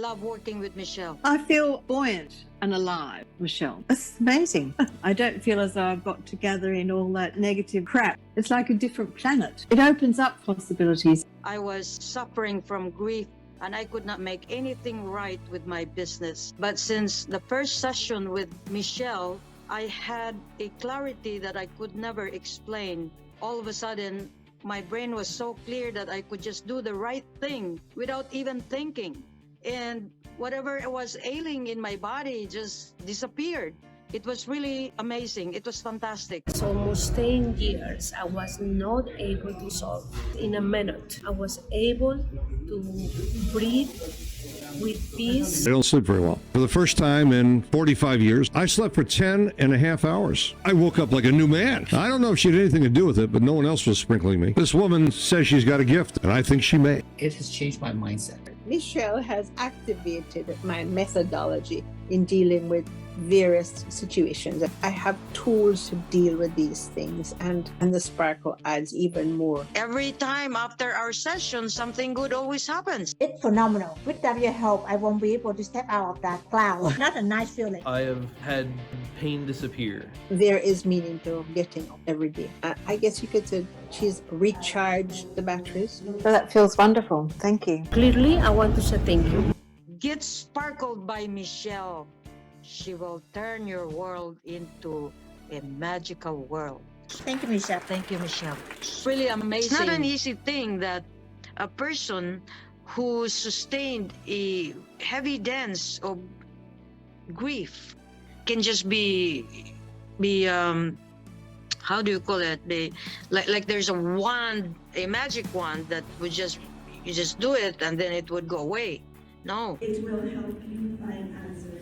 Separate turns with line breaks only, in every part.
love working with Michelle.
I feel buoyant and alive, Michelle. It's amazing. I don't feel as though I've got to gather in all that negative crap. It's like a different planet. It opens up possibilities.
I was suffering from grief and I could not make anything right with my business. But since the first session with Michelle, I had a clarity that I could never explain. All of a sudden, my brain was so clear that I could just do the right thing without even thinking. And whatever was ailing in my body just disappeared. It was really amazing. It was fantastic.
So almost 10 years, I was not able to solve. In a minute, I was able to breathe with peace.
I don't sleep very well. For the first time in 45 years, I slept for 10 and a half hours. I woke up like a new man. I don't know if she had anything to do with it, but no one else was sprinkling me. This woman says she's got a gift, and I think she may.
It has changed my mindset.
Michelle has activated my methodology in dealing with various situations. I have tools to deal with these things, and the Sparkle adds even more.
Every time after our session, something good always happens.
It's phenomenal. Without your help, I won't be able to step out of that cloud. Not a nice feeling.
I have had pain disappear.
There is meaning to getting up every day. I guess you could say she's recharged the batteries.
So that feels wonderful. Thank you.
Clearly, I want to say thank you.
Get Sparkled by Michelle. She will turn your world into a magical world.
Thank you, Michelle.
Thank you, Michelle. It's really amazing. It's not an easy thing that a person who sustained a heavy dance of grief can just be how do you call it? Like there's a wand, a magic wand that would just, you just do it and then it would go away. No.
It will help you find answers.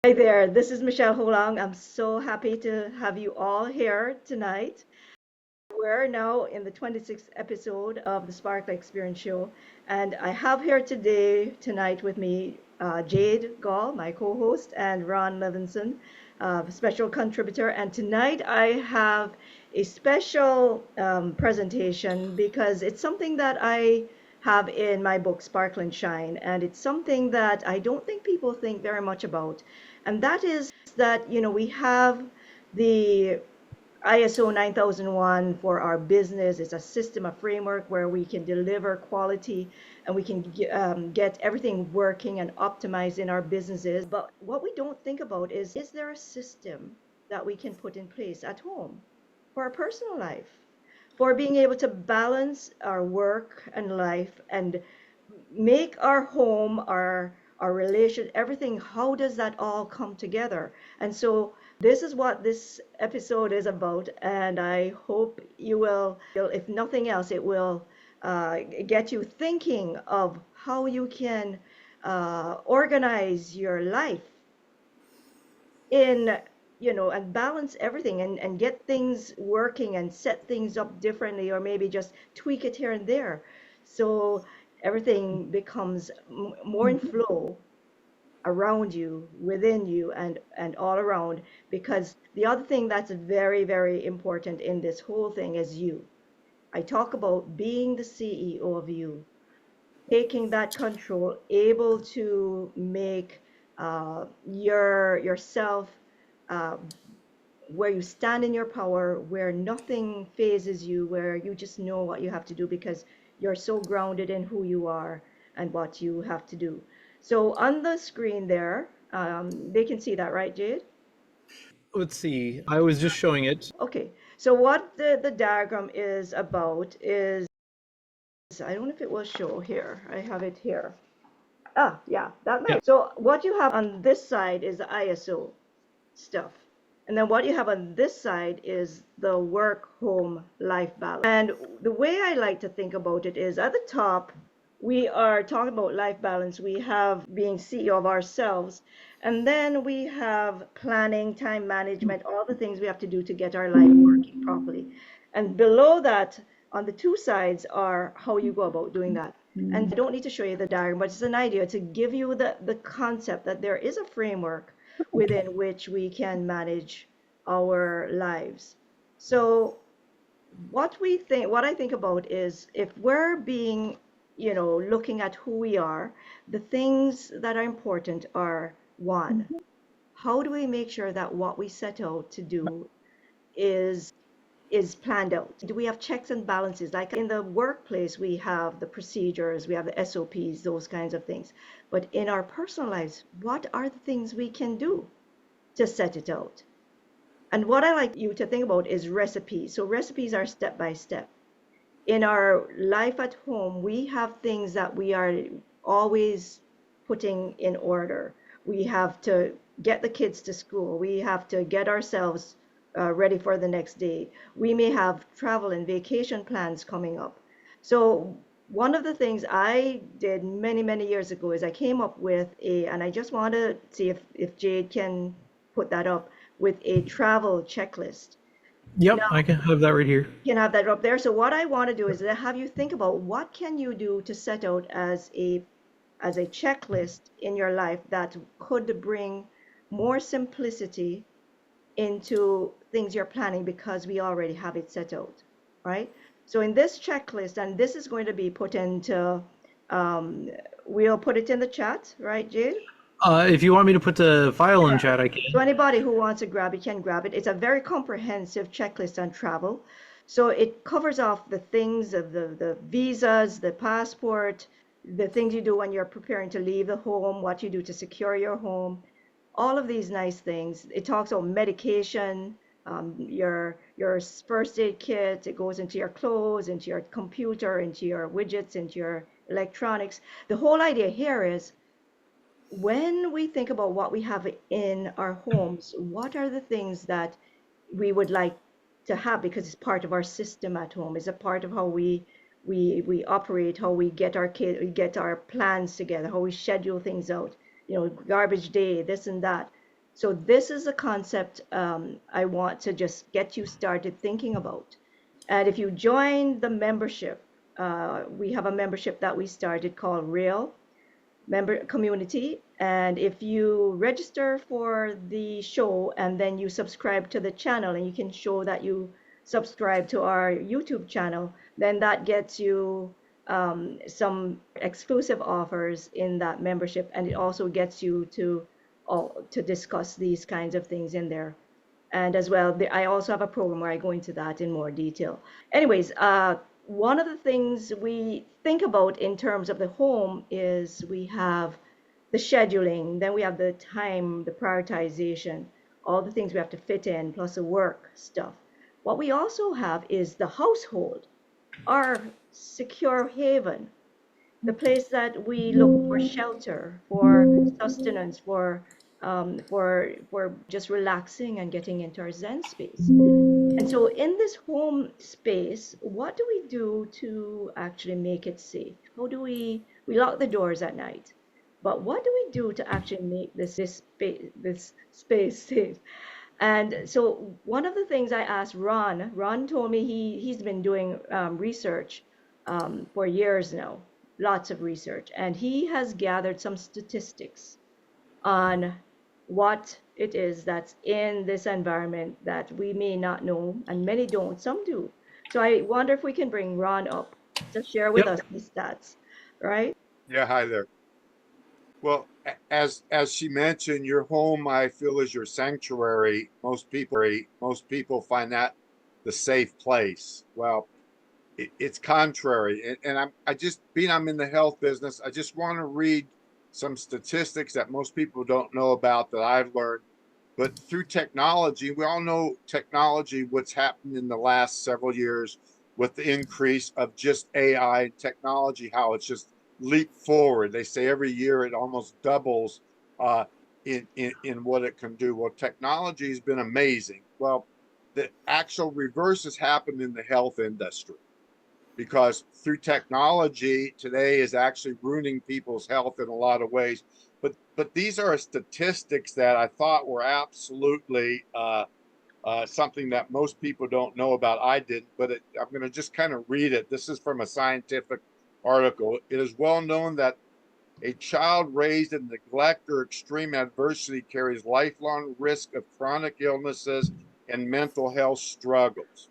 Hi there, this is Michelle Holong. I'm so happy to have you all here tonight. We're now in the 26th episode of the Sparkle Experience Show, and I have here tonight with me Jade Gall, my co-host, and Ron Levinson, special contributor. And tonight I have a special presentation because it's something that I have in my book Sparkle and Shine, and it's something that I don't think people think very much about. And that is that, you know, we have the ISO 9001 for our business. It's a system, a framework where we can deliver quality and we can get everything working and optimized in our businesses. But what we don't think about is there a system that we can put in place at home for our personal life, for being able to balance our work and life and make our home, our relation, everything, how does that all come together? And so this is what this episode is about, and I hope you will, if nothing else, it will get you thinking of how you can organize your life in, you know, and balance everything and get things working and set things up differently, or maybe just tweak it here and there. So everything becomes more in flow around you, within you, and all around. Because the other thing that's very, very important in this whole thing is you. I talk about being the CEO of you, taking that control, able to make yourself where you stand in your power, where nothing phases you, where you just know what you have to do because you're so grounded in who you are and what you have to do. So on the screen there, they can see that, right, Jade?
Let's see. I was just showing it.
Okay. So what the diagram is about is, I don't know if it will show here. I have it here. Ah, yeah, that might. Yeah. So what you have on this side is the ISO stuff. And then what you have on this side is the work, home, life balance. And the way I like to think about it is at the top, we are talking about life balance. We have being CEO of ourselves, and then we have planning, time management, all the things we have to do to get our life working properly. And below that, on the two sides, are how you go about doing that. And I don't need to show you the diagram, but it's an idea to give you the concept that there is a framework within which we can manage our lives. So what I think about is, if we're being, looking at who we are, the things that are important are: one, how do we make sure that what we set out to do is planned out? Do we have checks and balances? Like in the workplace, we have the procedures, we have the SOPs, those kinds of things. But in our personal lives, what are the things we can do to set it out? And what I like you to think about is recipes. So recipes are step by step. In our life at home, we have things that we are always putting in order. We have to get the kids to school. We have to get ourselves ready for the next day. We may have travel and vacation plans coming up. So one of the things I did many, many years ago is I came up with and I just want to see if Jade can put that up, with a travel checklist.
Yep,
Now,
I can have that right here.
you can have that up there. So what I want to do is to have you think about what can you do to set out as a checklist in your life that could bring more simplicity into things you're planning, because we already have it set out, right? So in this checklist, and this is going to be put into, we'll put it in the chat, right, Jade?
If you want me to put the file in
Yeah.
chat, I can.
So anybody who wants to grab it can grab it. It's a very comprehensive checklist on travel. So it covers off the things of the visas, the passport, the things you do when you're preparing to leave the home, what you do to secure your home, all of these nice things. It talks about medication, your first aid kit. It goes into your clothes, into your computer, into your widgets, into your electronics. The whole idea here is, when we think about what we have in our homes, what are the things that we would like to have, because it's part of our system at home, it's a part of how we operate, how we get our plans together, how we schedule things out, garbage day, this and that. So this is a concept I want to just get you started thinking about. And if you join the membership, we have a membership that we started called R.E.A.L member community, and if you register for the show and then you subscribe to the channel, and you can show that you subscribe to our YouTube channel, then that gets you some exclusive offers in that membership, and it also gets you to discuss these kinds of things in there. And as well, I also have a program where I go into that in more detail. Anyways, one of the things we think about in terms of the home is we have the scheduling, then we have the time, the prioritization, all the things we have to fit in, plus the work stuff. What we also have is the household, our secure haven, the place that we look for shelter, for sustenance, for just relaxing and getting into our Zen space. And so in this home space, what do we do to actually make it safe? How do we lock the doors at night, but what do we do to actually make this space safe? And so one of the things I asked Ron told me he's been doing research for years now, lots of research, and he has gathered some statistics on what it is that's in this environment that we may not know, and many don't, some do. So I wonder if we can bring Ron up to share with us these stats, right?
Yeah, hi there. Well, as she mentioned, your home, I feel, is your sanctuary. Most people find that the safe place. Well, it's contrary, and I'm in the health business. I just want to read some statistics that most people don't know about that I've learned. But through technology, we all know technology, what's happened in the last several years with the increase of just AI technology, how it's just leaped forward. They say every year it almost doubles in what it can do. Well, technology has been amazing. Well, the actual reverse has happened in the health industry. because through technology today is actually ruining people's health in a lot of ways. But these are statistics that I thought were absolutely something that most people don't know about. I didn't, but I'm going to just kind of read it. This is from a scientific article. It is well known that a child raised in neglect or extreme adversity carries lifelong risk of chronic illnesses and mental health struggles.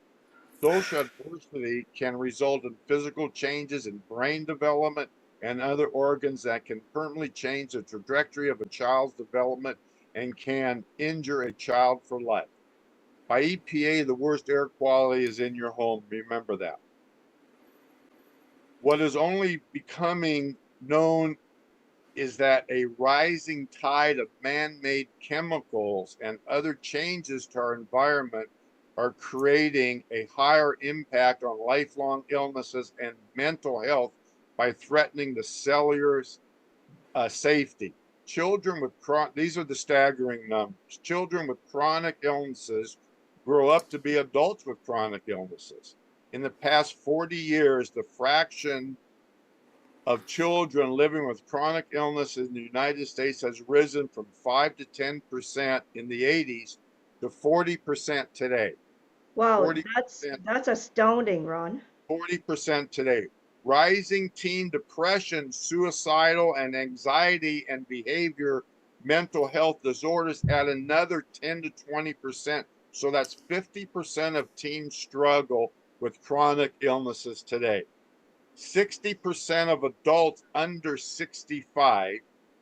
Social adversity can result in physical changes in brain development and other organs that can permanently change the trajectory of a child's development and can injure a child for life. By EPA, the worst air quality is in your home. Remember that. What is only becoming known is that a rising tide of man-made chemicals and other changes to our environment are creating a higher impact on lifelong illnesses and mental health by threatening the cellular safety. Children with these are the staggering numbers. Children with chronic illnesses grow up to be adults with chronic illnesses. In the past 40 years, the fraction of children living with chronic illness in the United States has risen from 5 to 10% in the 80s to 40% today.
Wow,
40%,
that's astounding, Ron.
40% today. Rising teen depression, suicidal and anxiety and behavior mental health disorders add another 10 to 20%. So that's 50% of teens struggle with chronic illnesses today. 60% of adults under 65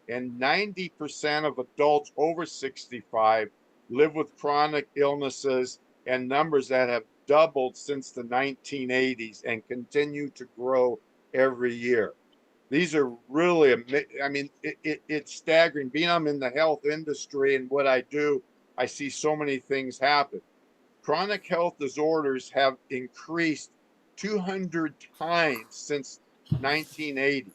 and 90% of adults over 65 live with chronic illnesses, and numbers that have doubled since the 1980s and continue to grow every year. These are really, I mean, it's staggering. Being I'm in the health industry and what I do, I see so many things happen. Chronic health disorders have increased 200 times since 1980.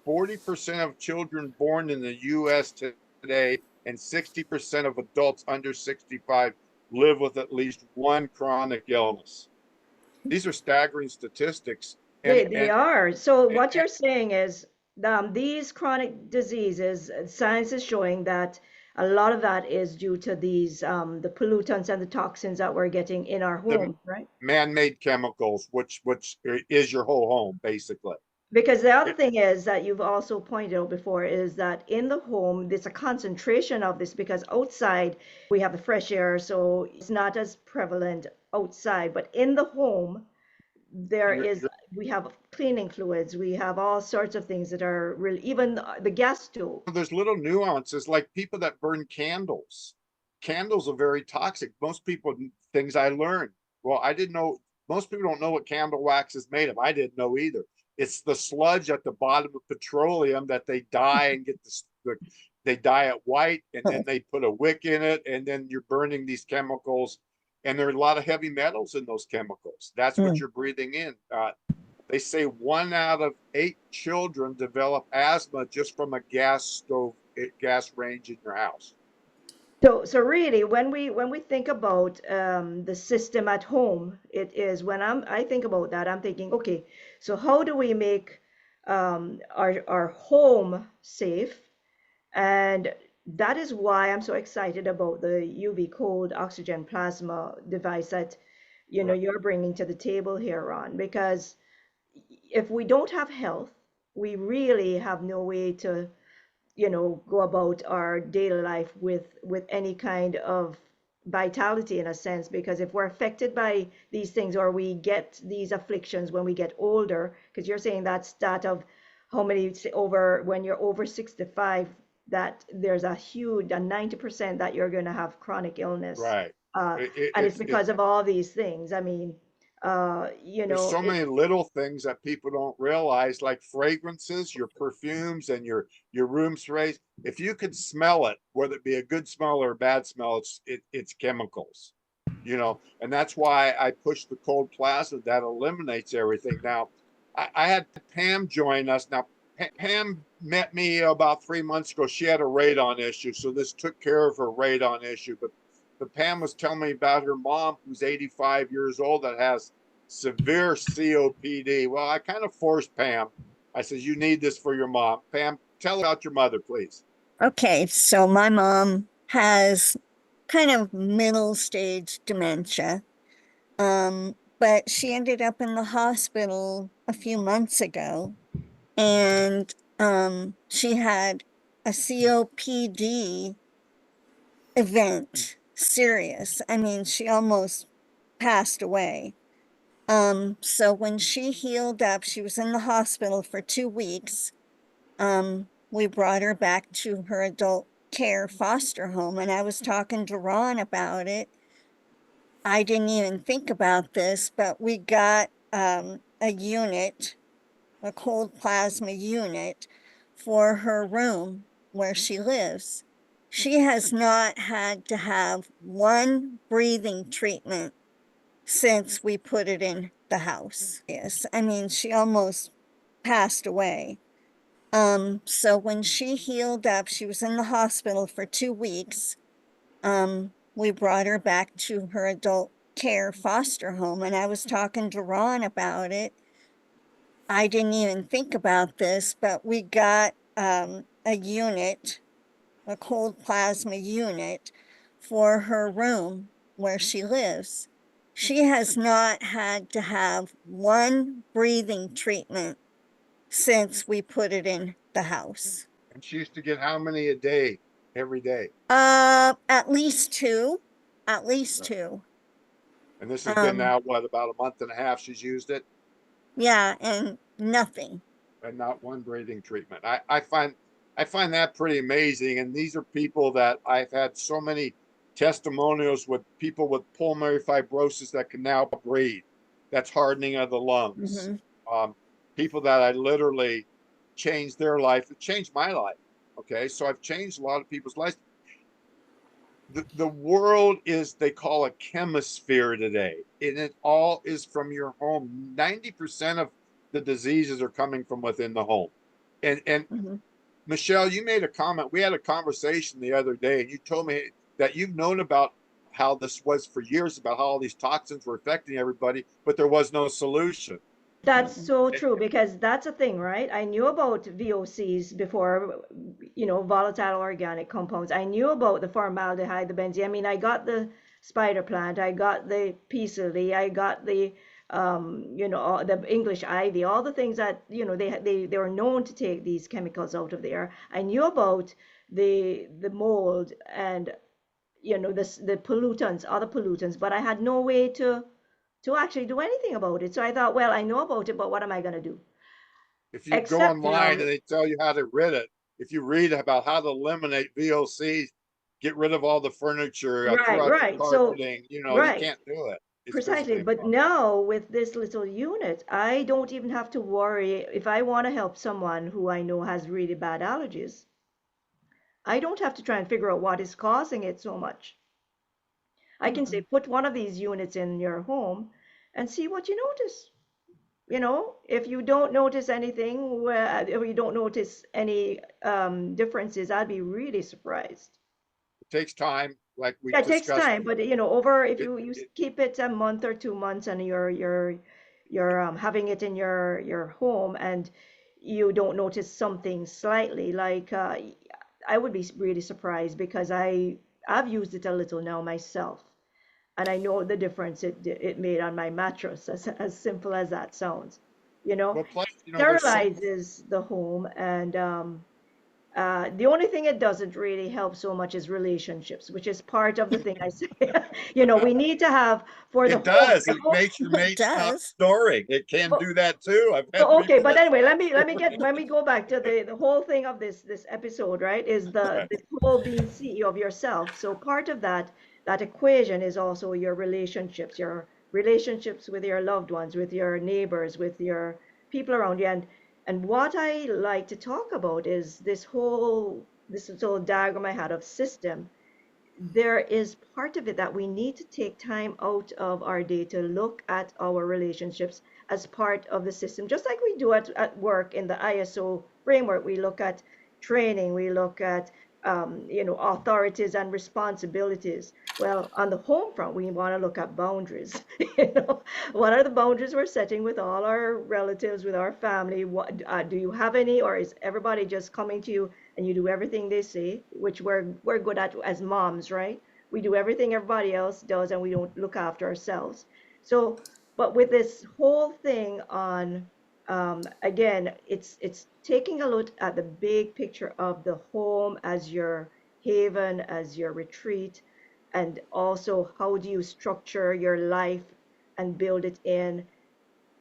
40% of children born in the U.S. today and 60% of adults under 65 live with at least one chronic illness. These are staggering statistics.
They are. So what you're saying is these chronic diseases, science is showing that a lot of that is due to these the pollutants and the toxins that we're getting in our home, right?
Man-made chemicals, which is your whole home, basically.
Because the other thing is that you've also pointed out before is that in the home, there's a concentration of this because outside we have the fresh air, so it's not as prevalent outside. But in the home, we have cleaning fluids, we have all sorts of things that are really, even the gas stove.
There's little nuances, like people that burn candles. Candles are very toxic. Most people, things I learned, well, I didn't know, most people don't know what candle wax is made of. I didn't know either. It's the sludge at the bottom of petroleum that they dye and get they dye it white, and then they put a wick in it, and then you're burning these chemicals, and there are a lot of heavy metals in those chemicals. That's what you're breathing in. They say 1 out of 8 children develop asthma just from a gas stove, gas range in your house.
So really, when we think about the system at home, it is when I think about that, I'm thinking, okay, so how do we make our home safe? And that is why I'm so excited about the UV cold oxygen plasma device that you're bringing to the table here, Ron, because if we don't have health, we really have no way to go about our daily life with any kind of vitality in a sense, because if we're affected by these things or we get these afflictions when we get older, because you're saying that stat of how many over when you're over 65, that there's a 90% that you're going to have chronic illness,
right?
And it's because of all these things. I mean,
there's so many little things that people don't realize, like fragrances, your perfumes and your room sprays. If you could smell it, whether it be a good smell or a bad smell, it's chemicals, and that's why I push the cold plasma that eliminates everything. Now, I had Pam join us. Now, Pam met me about 3 months ago. She had a radon issue, so this took care of her radon issue. But Pam was telling me about her mom, who's 85 years old, that has severe COPD. Well, I kind of forced Pam. I said, you need this for your mom. Pam, tell about your mother, please.
Okay, so my mom has kind of middle stage dementia. But she ended up in the hospital a few months ago, and she had a COPD event, serious. I mean, she almost passed away. So when she healed up, she was in the hospital for 2 weeks. We brought her back to her adult care foster home, and I was talking to Ron about it. I didn't even think about this, but we got a unit, a cold plasma unit for her room where she lives. She has not had to have one breathing treatment since we put it in the house. Yes, I mean, she almost passed away. So when she healed up, she was in the hospital for 2 weeks. We brought her back to her adult care foster home, and I was talking to Ron about it. I didn't even think about this, but we got a unit, a cold plasma unit for her room where she lives. She has not had to have one breathing treatment since we put it in the house.
And she used to get how many a day, every day?
At least two. At least two.
And this has been now, what, about a month and a half she's used it?
Yeah, and nothing.
And not one breathing treatment. I find that pretty amazing. And these are people that I've had so many testimonials with people with pulmonary fibrosis that can now breathe. That's hardening of the lungs. People that I literally changed their life. It changed my life. Okay, so I've changed a lot of people's lives. The world is, they call a chemisphere today, and it all is from your home. 90% of the diseases are coming from within the home. And Michelle, you made a comment. We had a conversation the other day, and you told me that you've known about how this was for years, about how all these toxins were affecting everybody, but there was no solution.
That's so true, because that's a thing, right? I knew about VOCs before, volatile organic compounds. I knew about the formaldehyde, the benzene. I mean, I got the spider plant, I got the peace lily, I got the, the English ivy, all the things that, they were known to take these chemicals out of the air. I knew about the mold and, the pollutants, other pollutants, but I had no way to actually do anything about it. So I thought, well, I know about it, but what am I going to do?
If you go online and they tell you how to rid it, if you read about how to eliminate VOCs, get rid of all the furniture,
right.
carpeting, you can't do it. It's
precisely. But now with this little unit, I don't even have to worry if I want to help someone who I know has really bad allergies. I don't have to try and figure out what is causing it so much. I can say, put one of these units in your home and see what you notice. If you don't notice anything, or you don't notice any differences, I'd be really surprised.
It takes time, like we
it
discussed.
takes time, but if you keep it a month or 2 months and you're having it in your home and you don't notice something slightly, like I would be really surprised, because I've used it a little now myself, and I know the difference it made on my mattress, as simple as that sounds. Sterilizes the home, and the only thing it doesn't really help so much is relationships, which is part of the thing I say. We need to have for the
It does.
It
makes your mate stop snoring. It can do that too. I've had
okay, but anyway, let me go back to the whole thing of this episode, right? Is the whole being CEO of yourself. So part of that equation is also your relationships with your loved ones, with your neighbors, with your people around you. And what I like to talk about is this little diagram I had of system. There is part of it that we need to take time out of our day to look at our relationships as part of the system, just like we do at work in the ISO framework. We look at training, we look at authorities and responsibilities. Well, on the home front, we want to look at boundaries. What are the boundaries we're setting with all our relatives, with our family? What do you have any, or is everybody just coming to you and you do everything they say, which we're good at as moms, right? We do everything everybody else does, and we don't look after ourselves. So, but with this whole thing on again, it's taking a look at the big picture of the home as your haven, as your retreat, and also how do you structure your life and build it in.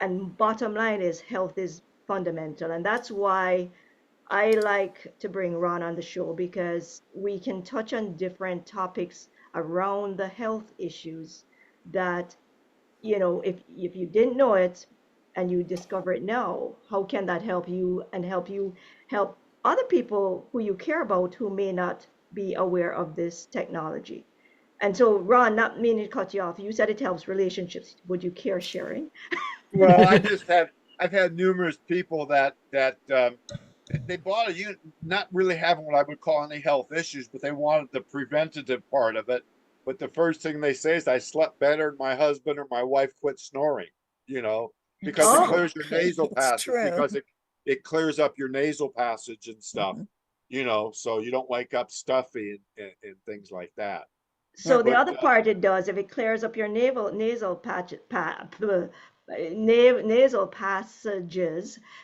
And bottom line is health is fundamental. And that's why I like to bring Ron on the show, because we can touch on different topics around the health issues that, if you didn't know it and you discover it now, how can that help you and help other people who you care about who may not be aware of this technology? And so, Ron, not meaning to cut you off, you said it helps relationships. Would you care sharing?
Well, I've had numerous people that they bought a unit, not really having what I would call any health issues, but they wanted the preventative part of it. But the first thing they say is, I slept better and my husband or my wife quit snoring, because it
Oh,
clears your
okay,
nasal
that's
passage,
true.
because it clears up your nasal passage and stuff, so you don't wake up stuffy and things like that.
so the
But
other part it does, if it clears up your nasal passages,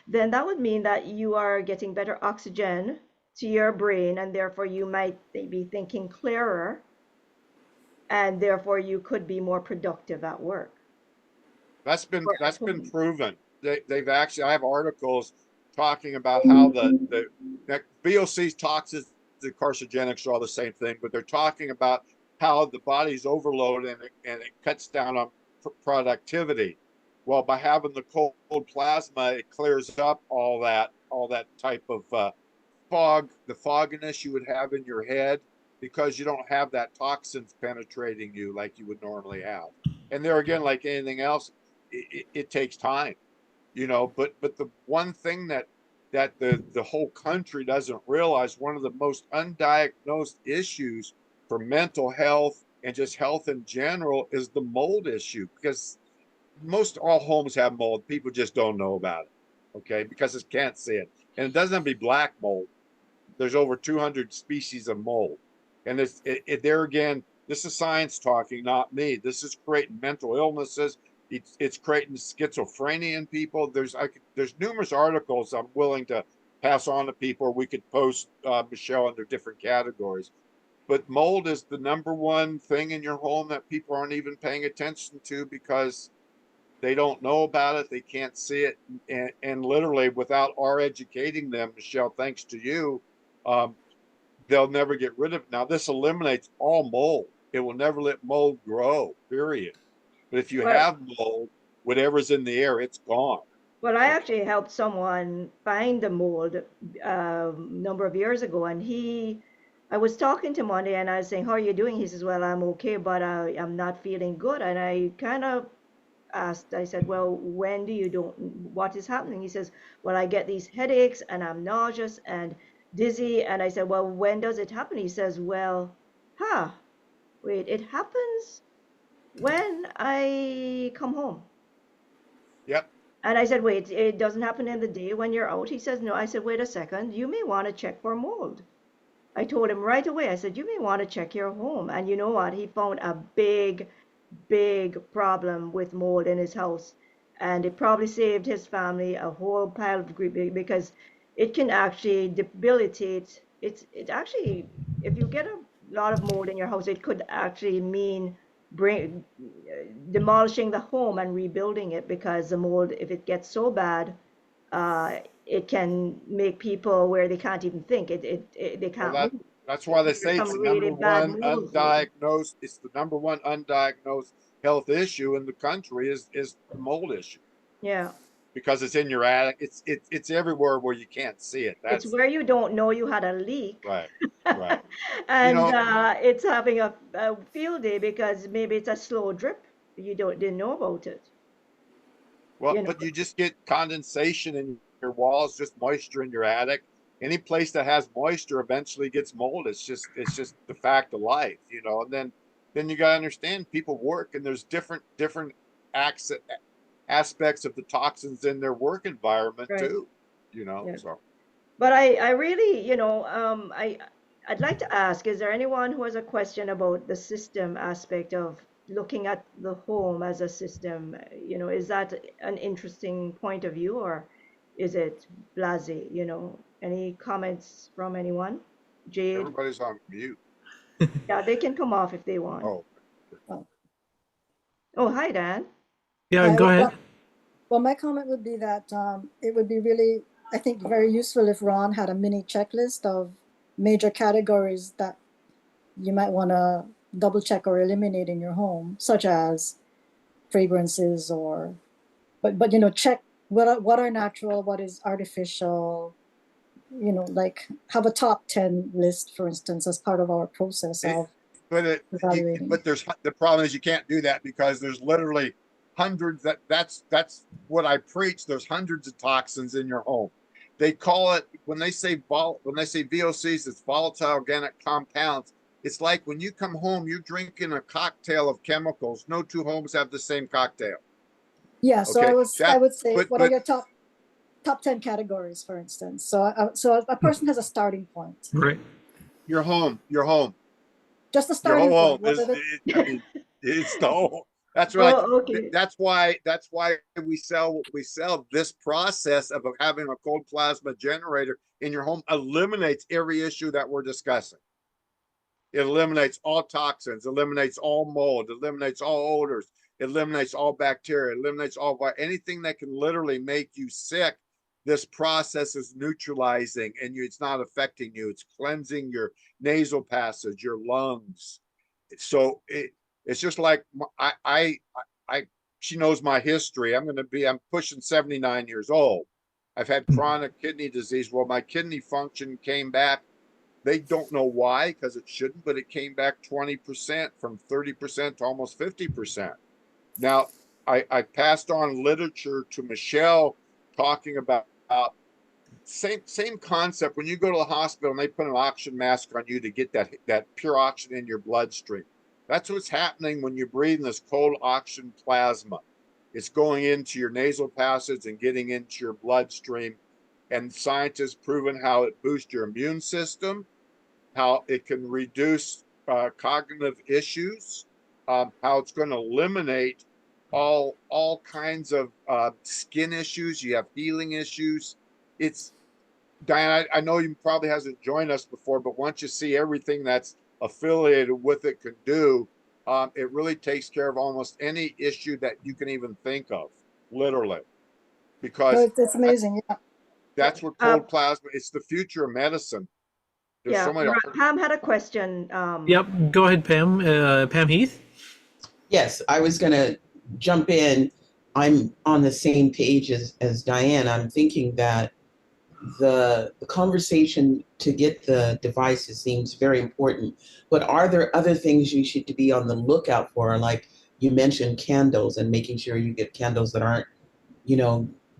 then that would mean that you are getting better oxygen to your brain, and therefore you might be thinking clearer, and therefore you could be more productive at work or at
that's been
home.
proven. They've actually, I have articles talking about how the that VOC's toxins and carcinogenics are all the same thing, but they're talking about how the body's overloaded and it cuts down on productivity. Well, by having the cold plasma, it clears up all that type of the fogginess you would have in your head, because you don't have that toxins penetrating you like you would normally have. And there again, like anything else, it takes time, but the one thing that the whole country doesn't realize, one of the most undiagnosed issues for mental health and just health in general, is the mold issue, because most all homes have mold. People just don't know about it, okay, because it can't see it. And it doesn't have to be black mold. There's over 200 species of mold. And there again, this is science talking, not me. This is creating mental illnesses. It's creating schizophrenia in people. There's numerous articles I'm willing to pass on to people, or we could post, Michelle, under different categories. But mold is the number one thing in your home that people aren't even paying attention to, because they don't know about it. They can't see it. And literally, without our educating them, Michelle, thanks to you, um, they'll never get rid of it. Now, this eliminates all mold. It will never let mold grow, period. But if you
Well,
have mold, whatever's in the air, it's gone.
well, I
Okay.
actually helped someone find the mold a number of years ago, and I was talking to him one day, and I was saying, "How are you doing?" He says, "Well, I'm okay, but I'm not feeling good." And I kind of asked, I said, "Well, when do you don't, what is happening?" He says, "Well, I get these headaches and I'm nauseous and dizzy." And I said, "Well, when does it happen?" He says, "Well, huh, wait, it happens when I come home."
Yep.
And I said, "Wait, it doesn't happen in the day when you're out?" He says, "No." I said, "Wait a second, you may want to check for mold." I told him right away, I said, "You may want to check your home." And you know what? He found a big problem with mold in his house. And it probably saved his family a whole pile of grief, because it can actually debilitate. It actually, if you get a lot of mold in your house, it could actually mean bring demolishing the home and rebuilding it, because the mold, if it gets so bad, it can make people where they can't even think. They
Well,
can't move.
that's why they
There's
say it's
some
the
really
number
bad
one
molds there.
undiagnosed. It's the number one undiagnosed health issue in the country, is the mold issue,
Yeah.
because it's in your attic. It's everywhere where you can't see it.
It's
That's
where you don't know you had a leak.
right. Right. You
And
know,
it's having a field day because maybe it's a slow drip. You didn't know about it.
well,
You know,
but you just get condensation in your walls, just moisture in your attic, any place that has moisture eventually gets mold. It's just the fact of life, and then you got to understand people work, and there's different aspects of the toxins in their work environment
Right.
too,
Yeah.
so.
But I really, I'd like to ask, is there anyone who has a question about the system aspect of looking at the home as a system? Is that an interesting point of view, or is it blasé? Any comments from anyone? Jade?
Everybody's on mute.
Yeah, they can come off if they want.
Oh,
Oh, hi, Dan.
Yeah, go ahead.
Well, my comment would be that it would be really, I think, very useful if Ron had a mini checklist of major categories that you might want to double check or eliminate in your home, such as fragrances but check what are natural, what is artificial, like have a top 10 list, for instance, as part of our process of evaluating.
But the problem is you can't do that because there's literally hundreds. That's what I preach. There's hundreds of toxins in your home. They call it, when they say VOCs, it's volatile organic compounds. It's like when you come home, you're drinking a cocktail of chemicals. No two homes have the same cocktail.
Yeah, so
Okay,
I would say, what are your top 10 categories, for instance? So a person has a starting point.
Right.
Your home.
Just a starting
Your
point.
home it's the whole. That's right.
Oh, okay.
That's why we sell what we sell. This process of having a cold plasma generator in your home eliminates every issue that we're discussing. It eliminates all toxins, eliminates all mold, eliminates all odors, eliminates all bacteria, eliminates all anything that can literally make you sick. This process is neutralizing, and it's not affecting you. It's cleansing your nasal passage, your lungs. So it's just like she knows my history. I'm pushing 79 years old. I've had chronic kidney disease. Well, my kidney function came back. They don't know why, because it shouldn't, but it came back 20% from 30% to almost 50%. Now, I passed on literature to Michelle talking about same concept. When you go to the hospital and they put an oxygen mask on you to get that pure oxygen in your bloodstream, that's what's happening when you're breathing this cold oxygen plasma. It's going into your nasal passage and getting into your bloodstream. And scientists proven how it boosts your immune system, how it can reduce cognitive issues, how it's going to eliminate all kinds of skin issues. You have healing issues. It's, Diane, I know you probably hasn't joined us before, but once you see everything that's affiliated with it can do, it really takes care of almost any issue that you can even think of, literally. Because
it's amazing, yeah.
That's what cold plasma, it's the future of medicine. There's so many.
Pam had a question.
Yep, go ahead, Pam. Pam Heath?
Yes, I was going to jump in. I'm on the same page as Diane. I'm thinking that the conversation to get the devices seems very important, but are there other things you should be on the lookout for? Like you mentioned candles and making sure you get candles that aren't,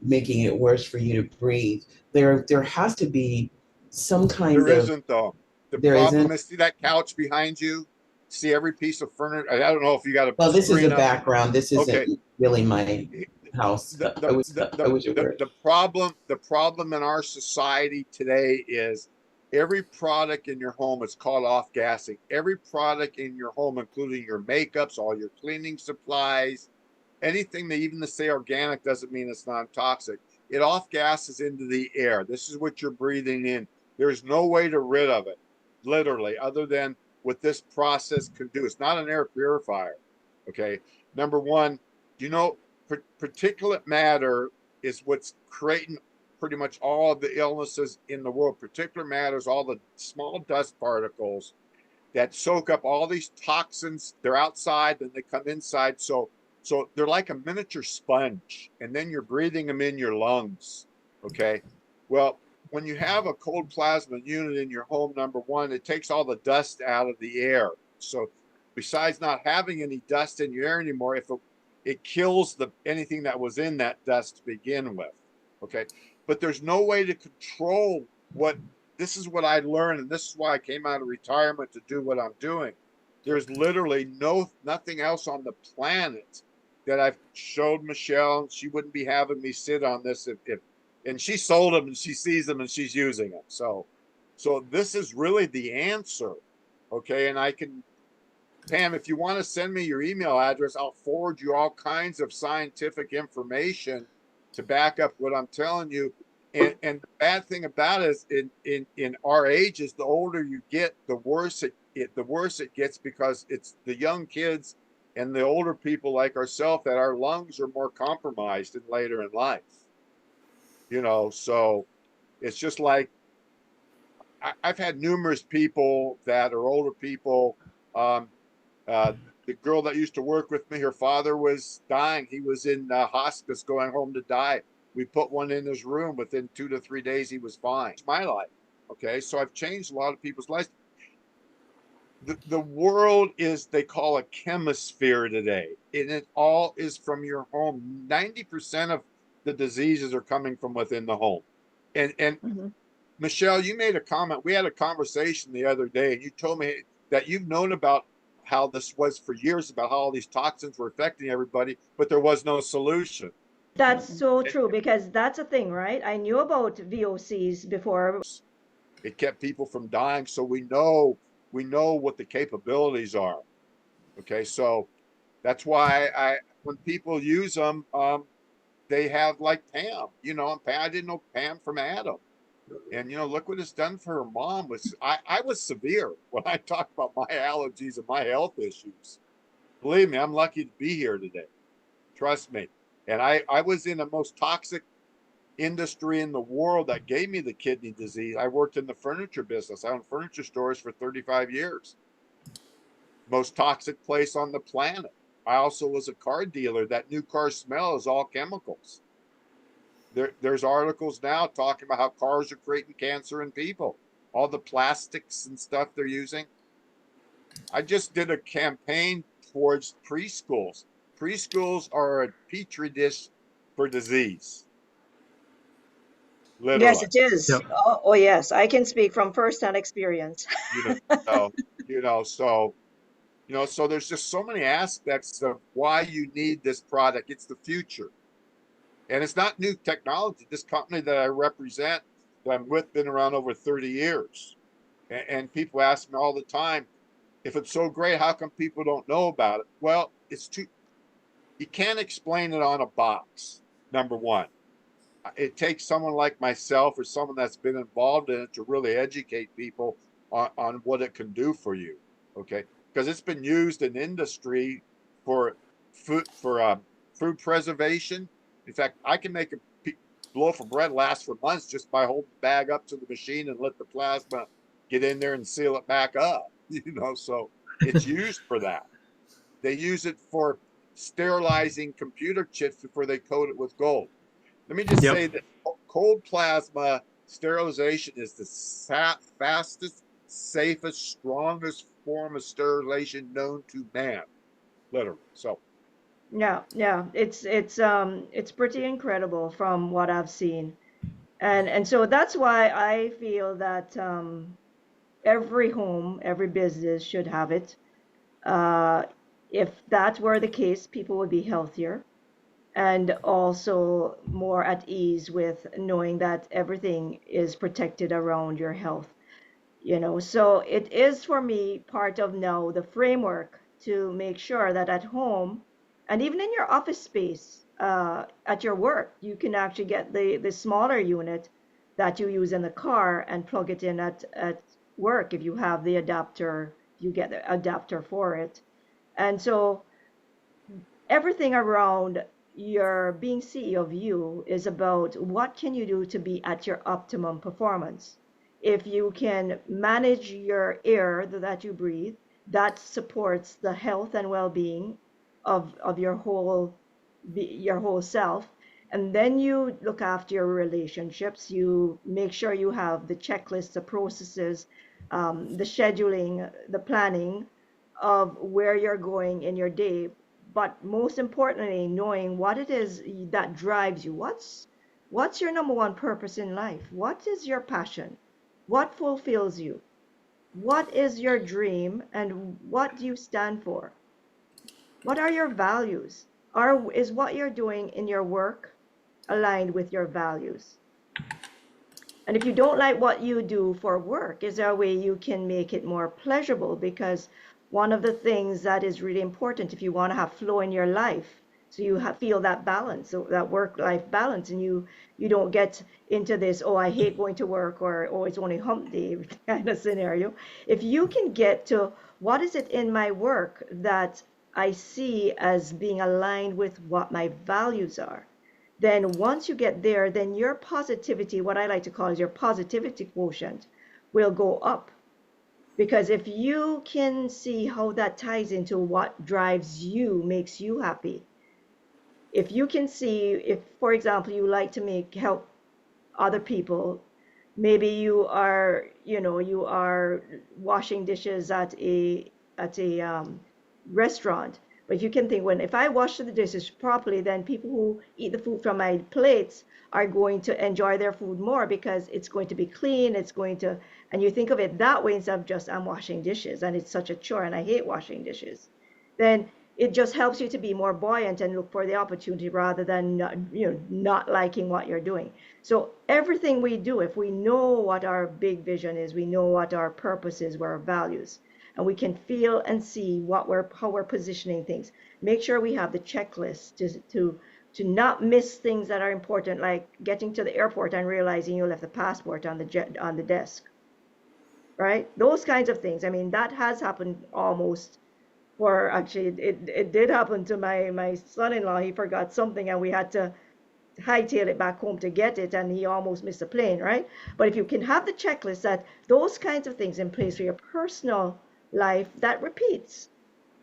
making it worse for you to breathe. There has to be some kind of...
There isn't, though. The problem is, see that couch behind you? See every piece of furniture? I don't know if you got a...
Well, this is a background. This isn't really my house.
The problem in our society today is every product in your home is called off-gassing. Every product in your home, including your makeups, all your cleaning supplies, anything that even to say organic doesn't mean it's non-toxic. It off-gasses into the air. This is what you're breathing in. There's no way to rid of it, literally, other than what this process can do. It's not an air purifier, okay? Number one, particulate matter is what's creating pretty much all of the illnesses in the world. Particulate matter is all the small dust particles that soak up all these toxins. They're outside, then they come inside. So they're like a miniature sponge, and then you're breathing them in your lungs, okay? Well, when you have a cold plasma unit in your home, number one, it takes all the dust out of the air. So besides not having any dust in your air anymore, it kills anything that was in that dust to begin with, okay? But there's no way to control what this is what I learned, and this is why I came out of retirement to do what I'm doing. There's literally nothing else on the planet that I've showed Michelle. She wouldn't be having me sit on this if and she sold them and she sees them and she's using them. So this is really the answer. Okay. And I can, Pam, if you want to send me your email address, I'll forward you all kinds of scientific information to back up what I'm telling you. And the bad thing about it is in our ages, the older you get, the worse it gets, because it's the young kids and the older people like ourselves that our lungs are more compromised and later in life. So it's just like I've had numerous people that are older people. The girl that used to work with me, her father was dying. He was in hospice, going home to die. We put one in his room. Within 2 to 3 days, he was fine. It's my life. Okay. So I've changed a lot of people's lives. The world is, they call a chemisphere today, and it all is from your home. 90% of the diseases are coming from within the home. And Michelle, you made a comment. We had a conversation the other day, and you told me that you've known about how this was for years, about how all these toxins were affecting everybody, but there was no solution.
That's so true, because that's a thing, right? I knew about VOCs before.
It kept people from dying, so we know what the capabilities are. Okay, so that's why when people use them, they have, like Pam. I didn't know Pam from Adam. And look what it's done for her mom. I was severe when I talk about my allergies and my health issues. Believe me, I'm lucky to be here today. Trust me. And I was in the most toxic industry in the world that gave me the kidney disease. I worked in the furniture business. I owned furniture stores for 35 years. Most toxic place on the planet. I also was a car dealer. That new car smell is all chemicals. There's articles now talking about how cars are creating cancer in people. All the plastics and stuff they're using. I just did a campaign towards preschools. Preschools are a petri dish for disease. Literally.
Yes, it is. Yep. Oh, yes, I can speak from firsthand experience.
So there's just so many aspects of why you need this product. It's the future. And it's not new technology. This company that I represent, that I'm with, been around over 30 years. And people ask me all the time, if it's so great, how come people don't know about it? Well, you can't explain it on a box, number one. It takes someone like myself or someone that's been involved in it to really educate people on what it can do for you. Okay. Because it's been used in industry for food preservation. In fact, I can make a loaf of bread last for months just by holding the bag up to the machine and let the plasma get in there and seal it back up. So it's used for that. They use it for sterilizing computer chips before they coat it with gold. Let me just say that cold plasma sterilization is the fastest, safest, strongest form of sterilization known to man, literally. So.
Yeah, it's pretty incredible from what I've seen, and so that's why I feel that every home, every business should have it. If that were the case, people would be healthier and also more at ease with knowing that everything is protected around your health. So it is for me part of now the framework to make sure that at home and even in your office space, at your work, you can actually get the smaller unit that you use in the car and plug it in at work. If you have the adapter, you get the adapter for it. And so everything around your being CEO of you is about what can you do to be at your optimum performance. If you can manage your air that you breathe, that supports the health and well-being of your whole self. And then you look after your relationships. You make sure you have the checklists, the processes, the scheduling, the planning of where you're going in your day. But most importantly, knowing what it is that drives you. What's your number one purpose in life? What is your passion? What fulfills you? What is your dream and what do you stand for? What are your values? Is what you're doing in your work aligned with your values? And if you don't like what you do for work, is there a way you can make it more pleasurable? Because one of the things that is really important if you want to have flow in your life, so you feel that balance, so that work-life balance, and you don't get into this, oh, I hate going to work, or oh, it's only hump day kind of scenario. If you can get to what is it in my work that I see as being aligned with what my values are, then once you get there, then your positivity, what I like to call is your positivity quotient, will go up. Because if you can see how that ties into what drives you, makes you happy, if you can see, if, for example, you like to help other people, maybe you are, you are washing dishes at a restaurant. But if you can think, if I wash the dishes properly, then people who eat the food from my plates are going to enjoy their food more because it's going to be clean, and you think of it that way instead of just I'm washing dishes and it's such a chore and I hate washing dishes. Then it just helps you to be more buoyant and look for the opportunity rather than not liking what you're doing. So everything we do, if we know what our big vision is, we know what our purpose is, what our values, and we can feel and see how we're positioning things. Make sure we have the checklist to not miss things that are important, like getting to the airport and realizing you left the passport on the desk, right? Those kinds of things. I mean, that has happened almost. Or actually, it did happen to my son-in-law. He forgot something, and we had to hightail it back home to get it, and he almost missed a plane, right? But if you can have the checklist, that those kinds of things in place for your personal life, that repeats.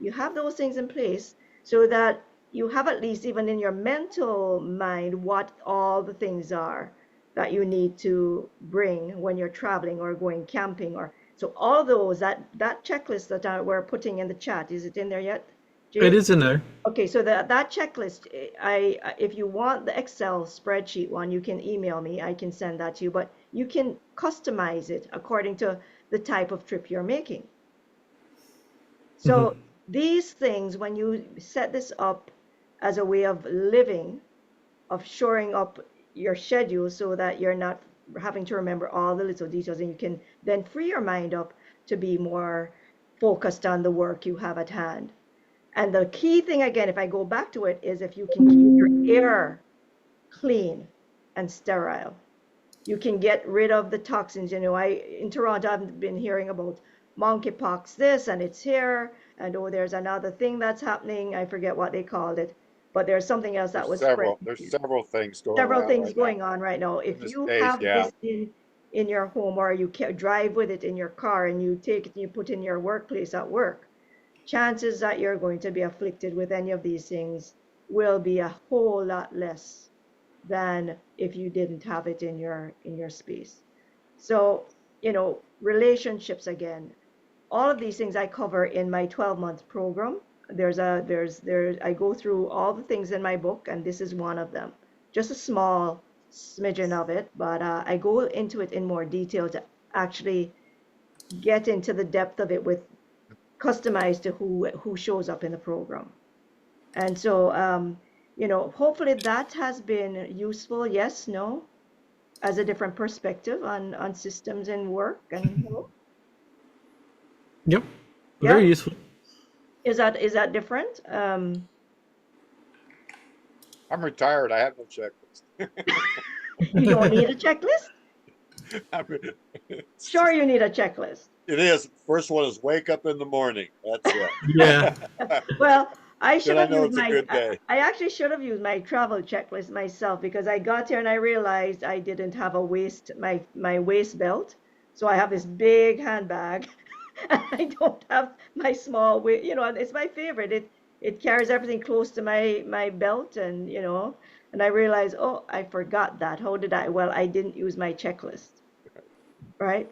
You have those things in place so that you have at least even in your mental mind what all the things are that you need to bring when you're traveling or going camping. Or so all those, that checklist that we're putting in the chat, is it in there yet, Jay?
It is in there.
Okay, so that checklist, if you want the Excel spreadsheet one, you can email me. I can send that to you, but you can customize it according to the type of trip you're making. So these things, when you set this up as a way of living, of shoring up your schedule so that you're not having to remember all the little details, and you can then free your mind up to be more focused on the work you have at hand. And the key thing, again, if I go back to it, is if you can keep your air clean and sterile, you can get rid of the toxins. In Toronto, I've been hearing about monkeypox this, and it's here, and oh, there's another thing that's happening. I forget what they called it, but there's something else that was spreading.
There's several things going
on right now. If you
days,
have this in your home, or you drive with it in your car, and you take it and you put in your workplace at work, chances that you're going to be afflicted with any of these things will be a whole lot less than if you didn't have it in your space. So, relationships, again, all of these things I cover in my 12-month program. I go through all the things in my book, and this is one of them. Just a small smidgen of it, but I go into it in more detail to actually get into the depth of it with customized to who shows up in the program. And so, hopefully that has been useful. Yes, no, as a different perspective on systems and work and
Yep, very useful.
Is that different?
I'm retired. I have no checklist.
You don't need a checklist? Sure, you need a checklist.
It is. First one is wake up in the morning. That's it.
Yeah.
Well, I should have used
I
actually should have used my travel checklist myself, because I got here and I realized I didn't have my waist belt. So I have this big handbag. I don't have my small waist, it's my favorite. It carries everything close to my belt, and and I realized, oh, I forgot that. How did I? Well, I didn't use my checklist. Right?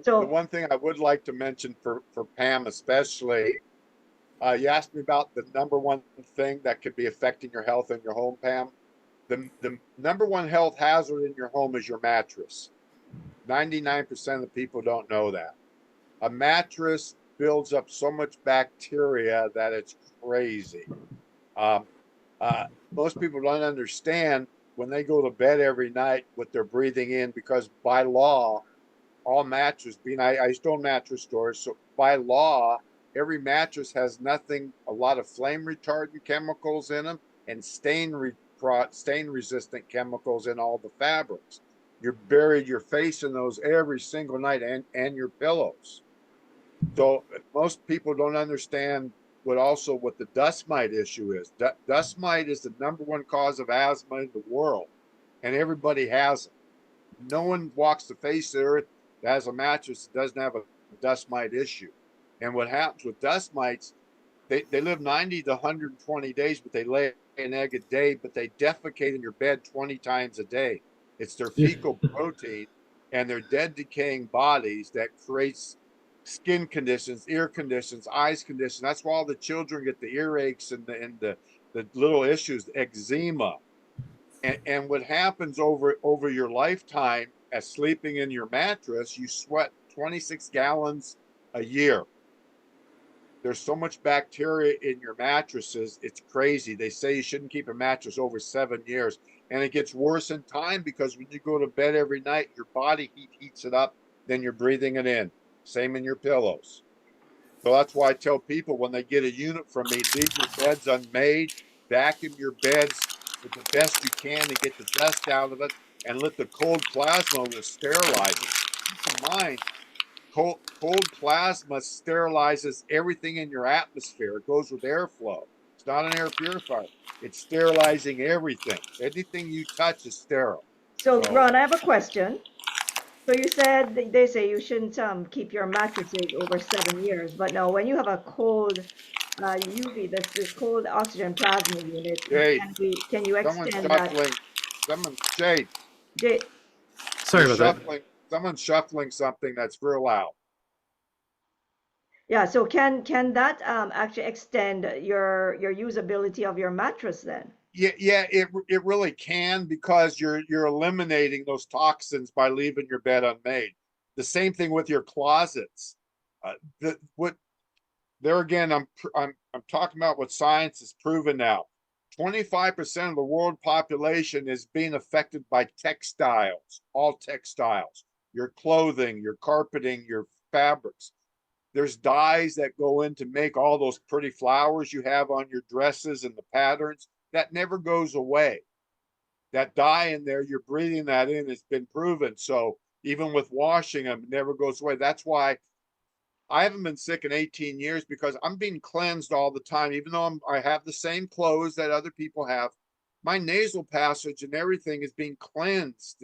So the one thing I would like to mention for Pam especially, you asked me about the number one thing that could be affecting your health in your home, Pam. The number one health hazard in your home is your mattress. 99% of the people don't know that. A mattress builds up so much bacteria that it's crazy. Um, Most people don't understand when they go to bed every night what they're breathing in, because by law, all mattress I used to own mattress stores, so by law, every mattress has a lot of flame retardant chemicals in them and stain resistant chemicals in all the fabrics. You're buried your face in those every single night, and your pillows. So most people don't understand what the dust mite issue is. Dust mite is the #1 cause of asthma in the world, and everybody has it. No one walks the face of the earth that has a mattress that doesn't have a dust mite issue. And what happens with dust mites, they live 90 to 120 days, but they lay an egg a day, but they defecate in your bed 20 times a day. It's their fecal protein and their dead decaying bodies that creates skin conditions, ear conditions, eyes conditions. That's why all the children get the earaches and the little issues, eczema. And what happens over your lifetime as sleeping in your mattress, you sweat 26 gallons a year. There's so much bacteria in your mattresses, it's crazy. They say you shouldn't keep a mattress over 7 years. And it gets worse in time, because when you go to bed every night, your body heats it up, then you're breathing it in. Same in your pillows. So that's why I tell people when they get a unit from me, leave your beds unmade, vacuum your beds with the best you can to get the dust out of it, and let the cold plasma sterilize it. Keep in mind, cold plasma sterilizes everything in your atmosphere. It goes with airflow. It's not an air purifier. It's sterilizing everything. Anything you touch is sterile.
So, Ron, I have a question. So you said they say you shouldn't keep your mattresses over 7 years, but now when you have a cold UV, this cold oxygen plasma unit,
Jade,
can you
someone's
extend
shuffling.
that?
Jade.
Sorry about that.
Someone's shuffling something that's real loud.
Yeah, so can that actually extend your usability of your mattress then?
Yeah, it really can, because you're eliminating those toxins by leaving your bed unmade. The same thing with your closets. There again, I'm talking about what science has proven now. 25% of the world population is being affected by textiles, all textiles, your clothing, your carpeting, your fabrics. There's dyes that go in to make all those pretty flowers you have on your dresses and the patterns. That never goes away. That dye in there, you're breathing that in, it's been proven. So even with washing them, it never goes away. That's why I haven't been sick in 18 years, because I'm being cleansed all the time. Even though I have the same clothes that other people have, my nasal passage and everything is being cleansed.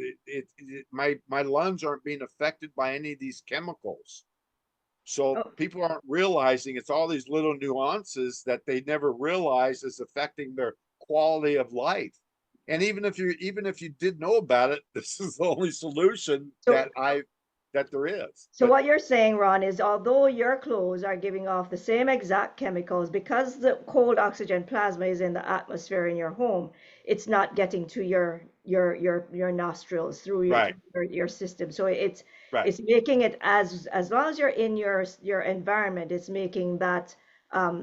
My lungs aren't being affected by any of these chemicals. So people aren't realizing it's all these little nuances that they never realize is affecting their quality of life. And even if you did know about it, this is the only solution that there is.
So what you're saying, Ron, is although your clothes are giving off the same exact chemicals, because the cold oxygen plasma is in the atmosphere in your home, it's not getting to your nostrils through your system. So it's making it, as long as you're in your environment, it's making that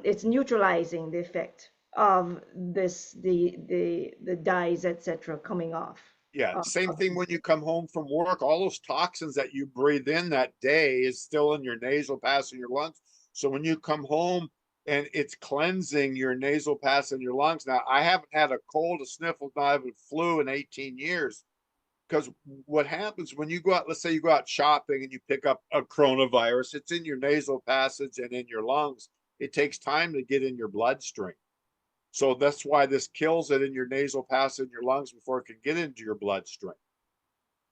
it's neutralizing the effect of the dyes, etc., coming off.
Yeah, same thing when you come home from work. All those toxins that you breathe in that day is still in your nasal pass and your lungs. So when you come home and it's cleansing your nasal pass and your lungs. Now, I haven't had a cold, a sniffle, not even flu in 18 years. Because what happens when you go out, let's say you go out shopping and you pick up a coronavirus, it's in your nasal passage and in your lungs. It takes time to get in your bloodstream. So that's why this kills it in your nasal passage and your lungs before it can get into your bloodstream.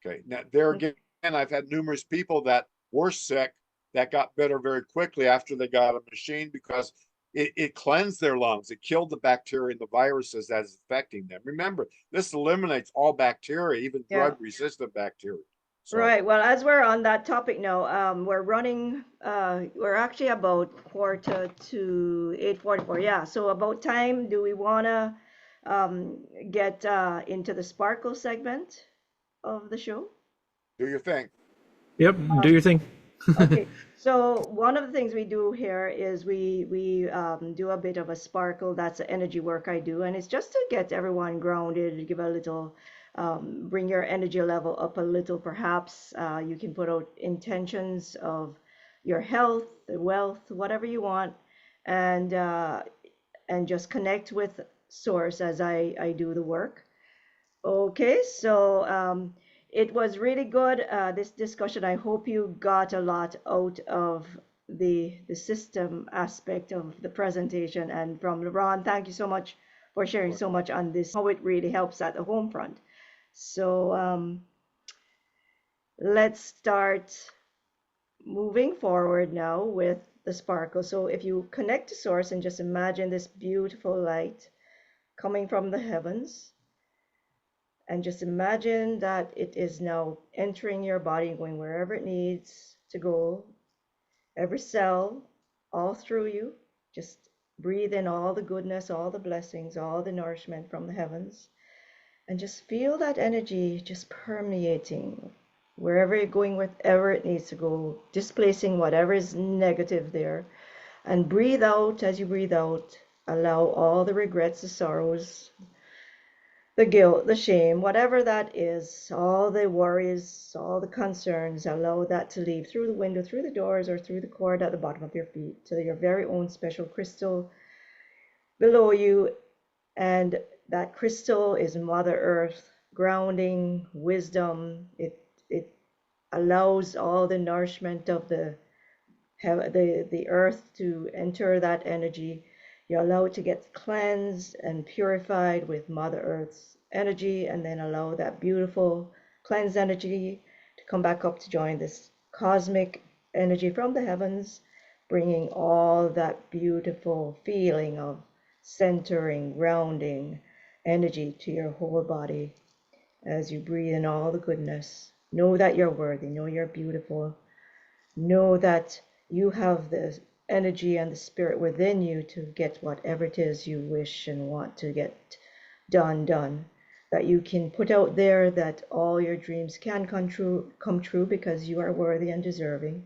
Okay, now there again, I've had numerous people that were sick that got better very quickly after they got a machine, because it cleansed their lungs. It killed the bacteria and the viruses that is affecting them. Remember, this eliminates all bacteria, even drug-resistant bacteria. So.
Right. Well, as we're on that topic now, we're running. We're actually about 8:44. Yeah. So about time. Do we want to get into the sparkle segment of the show?
Do your thing.
Yep, do your thing.
Okay, so one of the things we do here is we do a bit of a sparkle. That's the energy work I do, and it's just to get everyone grounded, give a little, bring your energy level up a little. Perhaps you can put out intentions of your health, wealth, whatever you want, and uh, and just connect with Source as I do the work. Okay, so it was really good, this discussion. I hope you got a lot out of the system aspect of the presentation. And from Ron, thank you so much for sharing so much on this, how it really helps at the home front. So let's start moving forward now with the sparkle. So if you connect to Source and just imagine this beautiful light coming from the heavens, and just imagine that it is now entering your body and going wherever it needs to go, every cell, all through you. Just breathe in all the goodness, all the blessings, all the nourishment from the heavens. And just feel that energy just permeating wherever you're going, wherever it needs to go, displacing whatever is negative there. And breathe out. As you breathe out, allow all the regrets, the sorrows, the guilt, the shame, whatever that is, all the worries, all the concerns, allow that to leave through the window, through the doors, or through the cord at the bottom of your feet to your very own special crystal below you. And that crystal is Mother Earth, grounding, wisdom. It allows all the nourishment of the earth to enter that energy. You allow it to get cleansed and purified with Mother Earth's energy, and then allow that beautiful cleansed energy to come back up to join this cosmic energy from the heavens, bringing all that beautiful feeling of centering, grounding energy to your whole body as you breathe in all the goodness. Know that you're worthy, know you're beautiful, know that you have the energy and the spirit within you to get whatever it is you wish and want to get done, that you can put out there, that all your dreams can come true because you are worthy and deserving.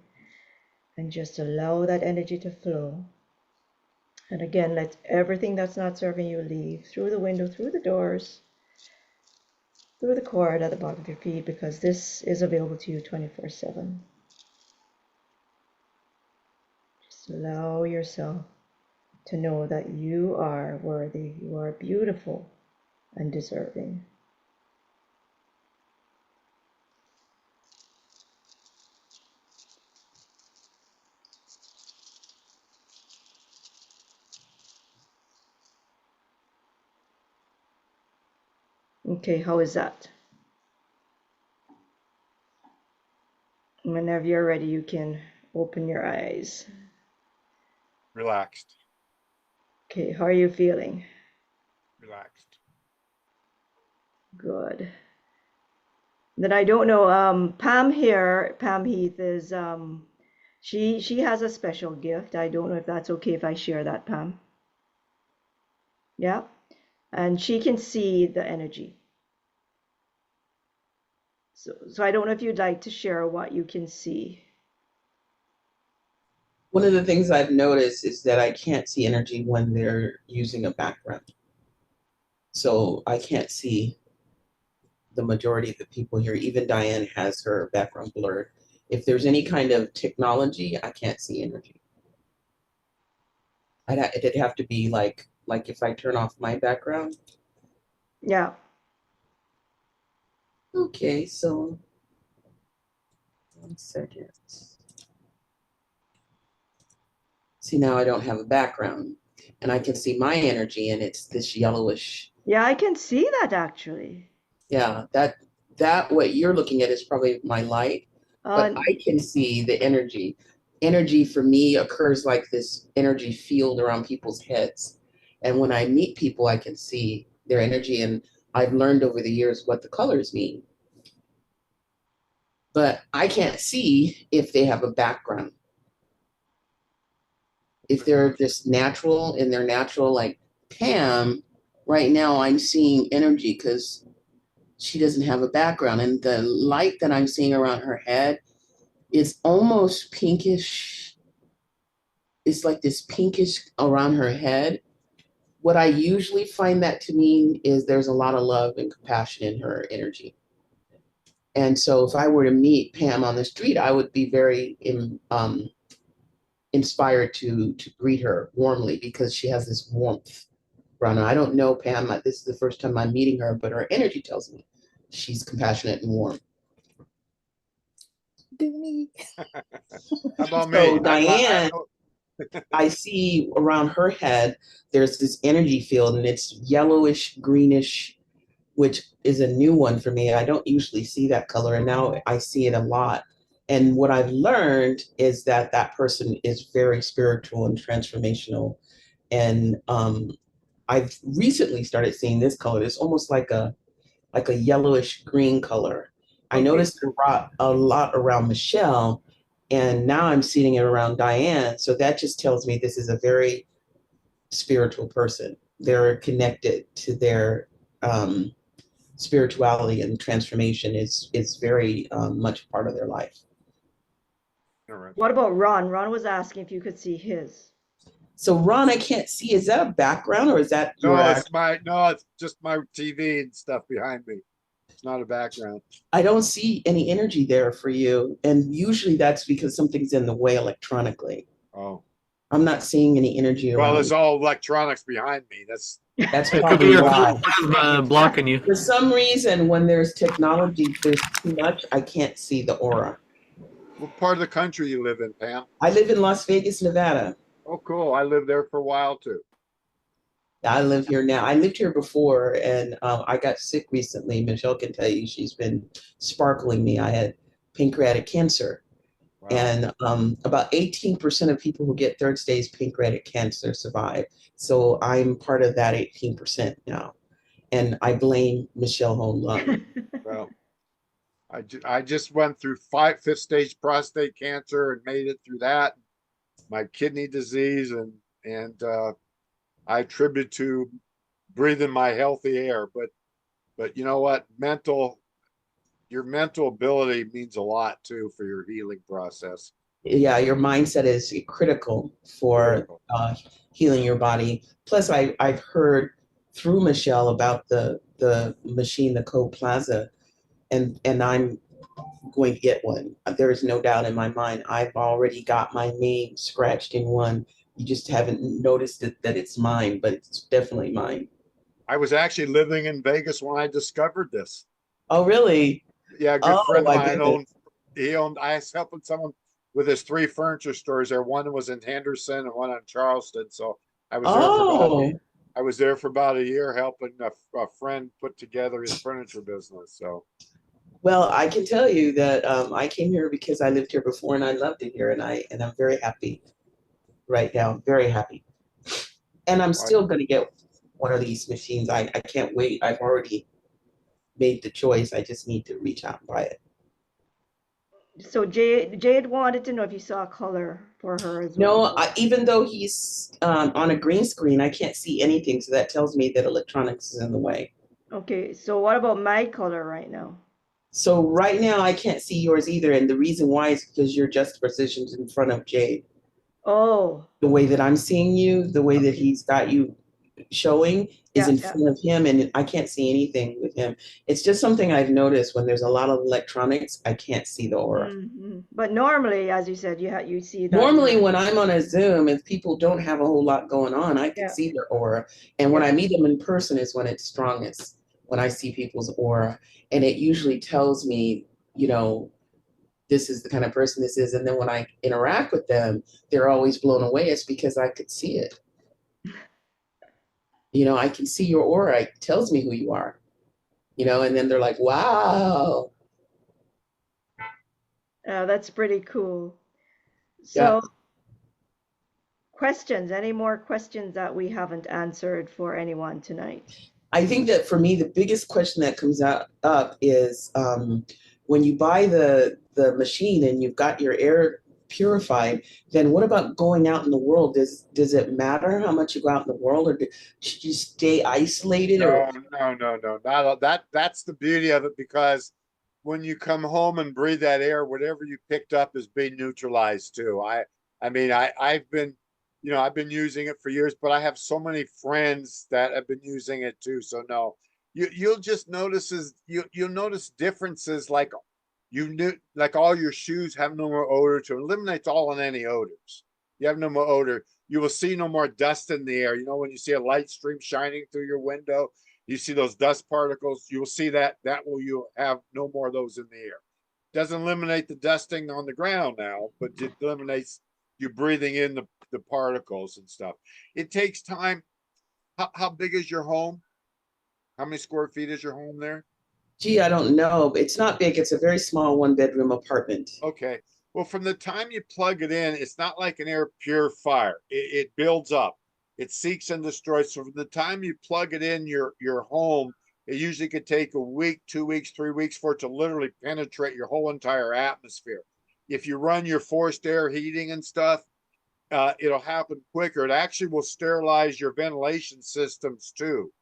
And just allow that energy to flow. And again, let everything that's not serving you leave through the window, through the doors, through the cord at the bottom of your feet, because this is available to you 24/7. Allow yourself to know that you are worthy, you are beautiful and deserving. Okay, how is that? Whenever you're ready, you can open your eyes.
Relaxed.
Okay, how are you feeling?
Relaxed.
Good. Then I don't know, Pam here, Pam Heath is, she has a special gift. I don't know if that's okay if I share that, Pam. Yeah, and she can see the energy. So I don't know if you'd like to share what you can see.
One of the things I've noticed is that I can't see energy when they're using a background. So I can't see the majority of the people here. Even Diane has her background blurred. If there's any kind of technology, I can't see energy. It'd have to be like if I turn off my background.
Yeah.
Okay, so 1 second. See, now I don't have a background and I can see my energy and it's this yellowish.
Yeah, I can see that actually.
Yeah, that what you're looking at is probably my light, but I can see the energy. Energy for me occurs like this energy field around people's heads. And when I meet people, I can see their energy. And I've learned over the years what the colors mean. But I can't see if they have a background. If they're just natural, in their natural, like Pam, right now I'm seeing energy because she doesn't have a background. And the light that I'm seeing around her head It's almost pinkish. It's like this pinkish around her head. What I usually find that to mean is there's a lot of love and compassion in her energy. And so if I were to meet Pam on the street, I would be very inspired to greet her warmly because she has this warmth around her. I don't know Pam. This is the first time I'm meeting her, but her energy tells me she's compassionate and warm.
Do me.
How about
So
me?
Diane, I see around her head, there's this energy field and it's yellowish, greenish, which is a new one for me. I don't usually see that color, and now I see it a lot. And what I've learned is that that person is very spiritual and transformational. And I've recently started seeing this color. It's almost like a yellowish green color. I noticed a lot around Michelle, and now I'm seeing it around Diane. So that just tells me this is a very spiritual person. They're connected to their spirituality, and transformation is very much part of their life.
All right.
What about Ron? Ron was asking if you could see his.
So Ron, I can't see. Is that a background or is that
No,
your
it's just my TV and stuff behind me. It's not a background.
I don't see any energy there for you. And usually that's because something's in the way electronically.
Oh.
I'm not seeing any energy around.
Well, there's all electronics behind me. That's
probably why.
Blocking you.
For some reason, when there's technology, there's too much. I can't see the aura.
What part of the country you live in, Pam?
I live in Las Vegas, Nevada.
Oh, cool. I lived there for a while too.
I live here now. I lived here before, and I got sick recently. Michelle can tell you she's been sparkling me. I had pancreatic cancer. Wow. And about 18% of people who get third stage pancreatic cancer survive. So I'm part of that 18% now. And I blame Michelle Home Lung.
Well, I just went through fifth stage prostate cancer and made it through that. My kidney disease and I attribute to breathing my healthy air. But you know what? Your mental ability means a lot too for your healing process.
Yeah, your mindset is critical for healing your body. Plus, I've heard through Michelle about the machine, the Code Plaza, and I'm going to get one. There is no doubt in my mind. I've already got my name scratched in one. You just haven't noticed that it's mine, but it's definitely mine.
I was actually living in Vegas when I discovered this.
Oh, really?
Yeah, a good friend of mine I was helping someone with his 3 furniture stores there. One was in Henderson and one in Charleston. So I was there for about a year helping a friend put together his furniture business. So,
well, I can tell you that I came here because I lived here before and I loved it here, and I'm very happy right now. Very happy. And I'm still going to get one of these machines. I can't wait. I've already made the choice. I just need to reach out and buy it.
So Jade wanted to know if you saw color for her as well.
No, even though he's on a green screen, I can't see anything. So that tells me that electronics is in the way.
Okay, so what about my color right now?
So right now I can't see yours either. And the reason why is because you're just positioned in front of Jade.
Oh.
The way that I'm seeing you, the way that he's got you showing is in front of him, and I can't see anything with him. It's just something I've noticed when there's a lot of electronics, I can't see the aura.
Mm-hmm. But normally, as you said, you see that.
Normally when I'm on a Zoom, if people don't have a whole lot going on, I can see their aura. And when I meet them in person is when it's strongest, when I see people's aura. And it usually tells me, you know, this is the kind of person this is. And then when I interact with them, they're always blown away. It's because I could see it. You know, I can see your aura. It tells me who you are, you know, and then they're like, wow.
That's pretty cool. So questions, any more questions that we haven't answered for anyone tonight?
I think that for me, the biggest question that comes up is when you buy the machine and you've got your air purified, then what about going out in the world? Does it matter how much you go out in the world, or should you stay isolated?
No. That's the beauty of it, because when you come home and breathe that air, whatever you picked up is being neutralized too. I've been, I've been using it for years, but I have so many friends that have been using it too. So no, you'll just you'll notice differences, like like all your shoes have no more odor. To eliminate all and any odors. You have no more odor. You will see no more dust in the air. When you see a light stream shining through your window, you see those dust particles. You will see you'll have no more of those in the air. Doesn't eliminate the dusting on the ground now, but it eliminates you breathing in the particles and stuff. It takes time. How big is your home? How many square feet is your home there?
Gee, I don't know. It's not big. It's a very small 1-bedroom apartment.
Okay. Well, from the time you plug it in, it's not like an air purifier. It builds up. It seeks and destroys. So from the time you plug it in your home, it usually could take a week, 2 weeks, 3 weeks for it to literally penetrate your whole entire atmosphere. If you run your forced air heating and stuff, it'll happen quicker. It actually will sterilize your ventilation systems too.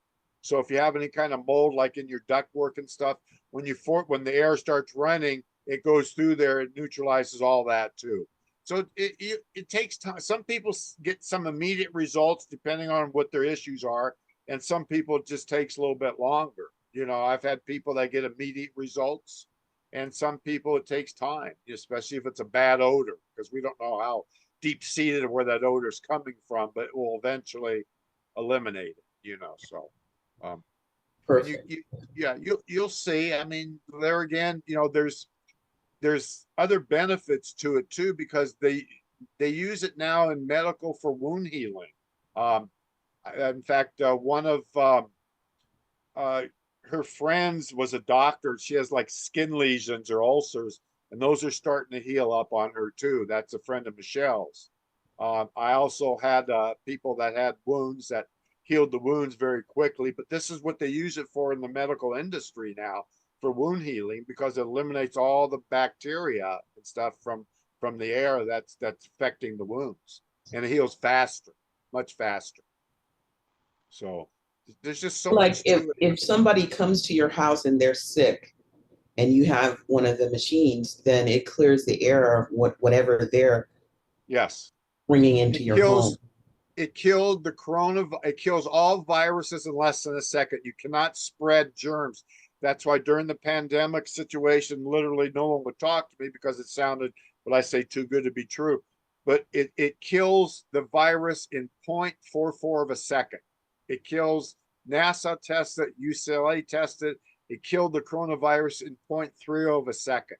So if you have any kind of mold, like in your ductwork and stuff, when the air starts running, it goes through there, it neutralizes all that too. So it takes time. Some people get some immediate results depending on what their issues are, and some people it just takes a little bit longer. I've had people that get immediate results, and some people it takes time, especially if it's a bad odor, because we don't know how deep seated where that odor is coming from, but it will eventually eliminate it. So.
Perfect.
You'll see. I mean, there again, there's other benefits to it too, because they use it now in medical for wound healing. In fact, one of her friends was a doctor. She has like skin lesions or ulcers, and those are starting to heal up on her too. That's a friend of Michelle's. I also had people that had wounds that healed the wounds very quickly, but this is what they use it for in the medical industry now, for wound healing, because it eliminates all the bacteria and stuff from the air that's affecting the wounds, and it heals faster, much faster. So there's just so
like
much
if somebody comes to your house and they're sick and you have one of the machines, then it clears the air of whatever they're bringing into your home.
It killed it kills all viruses in less than a second. You cannot spread germs. That's why during the pandemic situation, literally no one would talk to me, because it sounded, what I say, too good to be true. But it kills the virus in 0.44 of a second. It kills, NASA tested, UCLA tested, it killed the coronavirus in 0.30 of a second.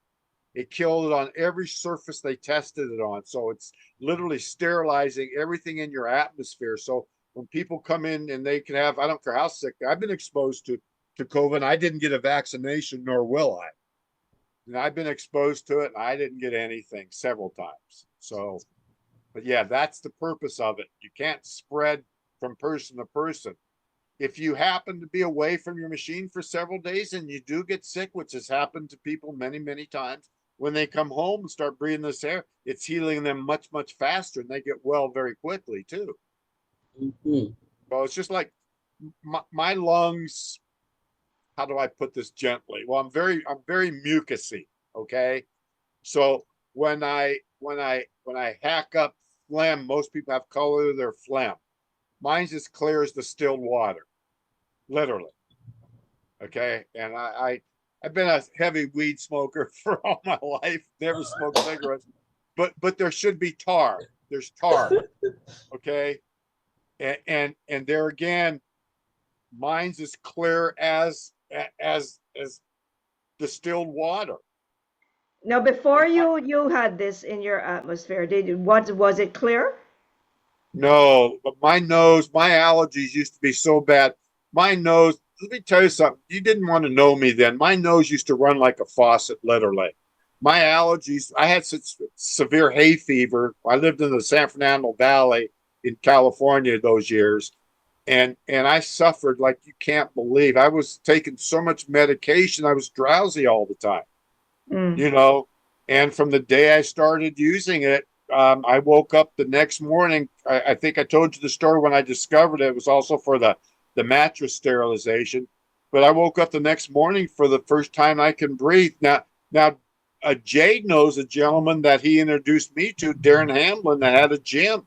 It killed it on every surface they tested it on. So it's literally sterilizing everything in your atmosphere. So when people come in and they can have, I don't care how sick, I've been exposed to COVID. I didn't get a vaccination, nor will I. And I've been exposed to it, and I didn't get anything several times. So, but yeah, that's the purpose of it. You can't spread from person to person. If you happen to be away from your machine for several days and you do get sick, which has happened to people many, many times, when they come home and start breathing this air, it's healing them much, much faster, and they get well very quickly too.
Mm-hmm.
Well, it's just like my lungs. How do I put this gently? Well, I'm very mucousy. Okay, so when I hack up phlegm, most people have color of their phlegm. Mine's as clear as distilled water, literally. Okay, and I've been a heavy weed smoker for all my life. Never smoked cigarettes, but there should be tar. There's tar. Okay, and there again, mine's as clear as distilled water.
Now, before you had this in your atmosphere, was it clear?
No, but my allergies used to be so bad. My nose, let me tell you something. You didn't want to know me then. My nose used to run like a faucet, literally. My allergies, I had such severe hay fever. I lived in the San Fernando Valley in California those years. And I suffered like you can't believe. I was taking so much medication, I was drowsy all the time. And from the day I started using it, I woke up the next morning. I think I told you the story when I discovered it. It was also for the mattress sterilization. but I woke up the next morning for the first time I can breathe. Now, Jade knows a gentleman that he introduced me to, Darren Hamlin, that had a gym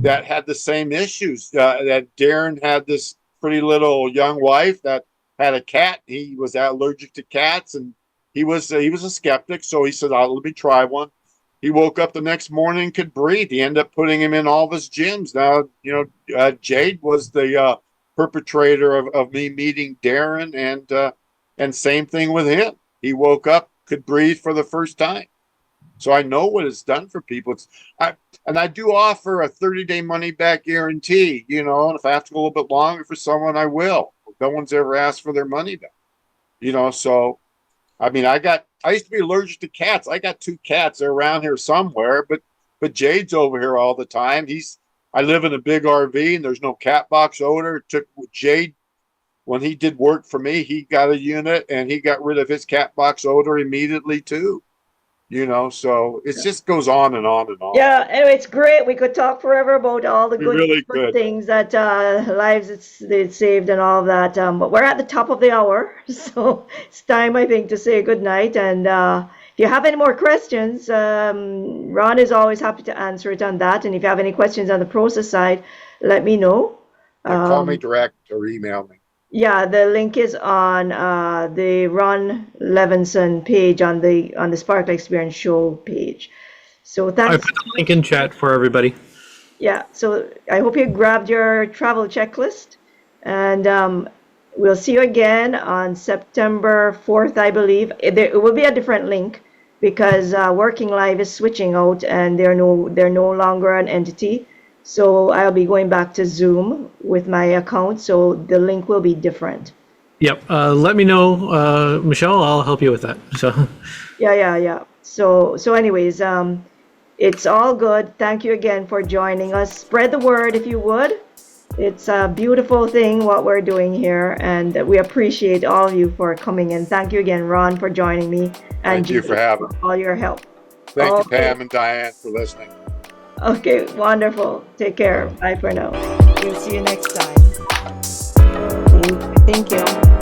that had the same issues. That Darren had this pretty little young wife that had a cat. He was allergic to cats, and he was a skeptic. So he said, "Oh, let me try one." He woke up the next morning, could breathe. He ended up putting him in all of his gyms. Now, Jade was the perpetrator of me meeting Darren, and same thing with him. He woke up, could breathe for the first time. So I know what it's done for people. I do offer a 30-day money-back guarantee, and if I have to go a little bit longer for someone, I will. No one's ever asked for their money back, so, I mean, I used to be allergic to cats. I got 2 cats. They're around here somewhere, but Jade's over here all the time. I live in a big RV and there's no cat box odor. It took Jade, when he did work for me, he got a unit and he got rid of his cat box odor immediately too. So it just goes on and on and on.
Yeah, anyway, it's great. We could talk forever about all the good things that lives it's saved and all of that. But we're at the top of the hour, so it's time, I think, to say good night. And if you have any more questions, Ron is always happy to answer it on that. And if you have any questions on the process side, let me know.
Call me direct or email me.
Yeah, the link is on the Ron Levinson page on the Sparkle Experience Show page. So thanks.
I put the link in chat for everybody.
Yeah, so I hope you grabbed your travel checklist, and we'll see you again on September 4th, I believe. It will be a different link because Working Live is switching out, and they're no longer an entity. So I'll be going back to Zoom with my account, so the link will be different.
Yep. Let me know, Michelle. I'll help you with that. So.
Yeah. So anyways, it's all good. Thank you again for joining us. Spread the word if you would. It's a beautiful thing what we're doing here, and we appreciate all of you for coming in. Thank you again, Ron, for joining me. And
thank you for having me.
All your help.
Thank you, Pam and Diane, for listening.
Okay, wonderful. Take care. Bye for now. We'll see you next time.
Thank you.